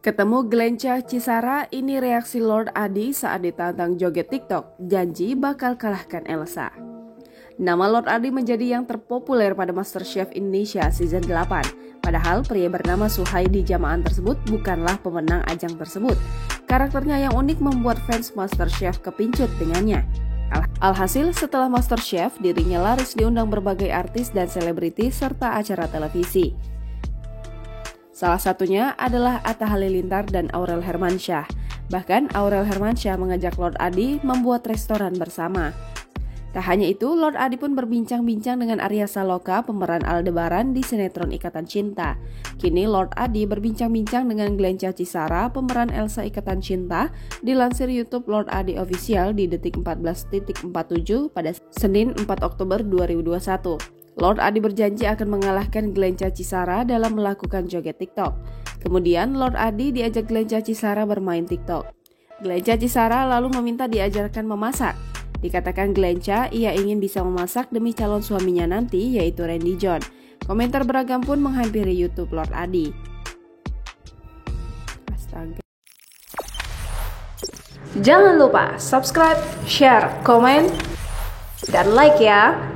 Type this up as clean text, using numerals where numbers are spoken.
Ketemu Glenca Cisara, ini reaksi Lord Adi saat ditantang joget TikTok, janji bakal kalahkan Elsa. Nama Lord Adi menjadi yang terpopuler pada MasterChef Indonesia Season 8. Padahal pria bernama Suhaidi Jama'an tersebut bukanlah pemenang ajang tersebut. Karakternya yang unik membuat fans MasterChef kepincut dengannya. Alhasil setelah MasterChef, dirinya laris diundang berbagai artis dan selebriti serta acara televisi. Salah satunya adalah Atta Halilintar dan Aurel Hermansyah. Bahkan Aurel Hermansyah mengajak Lord Adi membuat restoran bersama. Tak hanya itu, Lord Adi pun berbincang-bincang dengan Arya Saloka, pemeran Aldebaran di sinetron Ikatan Cinta. Kini Lord Adi berbincang-bincang dengan Glenca Cisara, pemeran Elsa Ikatan Cinta, dilansir YouTube Lord Adi Official di detik 14.47 pada Senin 4 Oktober 2021. Lord Adi berjanji akan mengalahkan Glenca Cisara dalam melakukan joget TikTok. Kemudian Lord Adi diajak Glenca Cisara bermain TikTok. Glenca Cisara lalu meminta diajarkan memasak. Dikatakan Glenca, ia ingin bisa memasak demi calon suaminya nanti, yaitu Randy John. Komentar beragam pun menghampiri YouTube Lord Adi. Astaga. Jangan lupa subscribe, share, komen, dan like ya!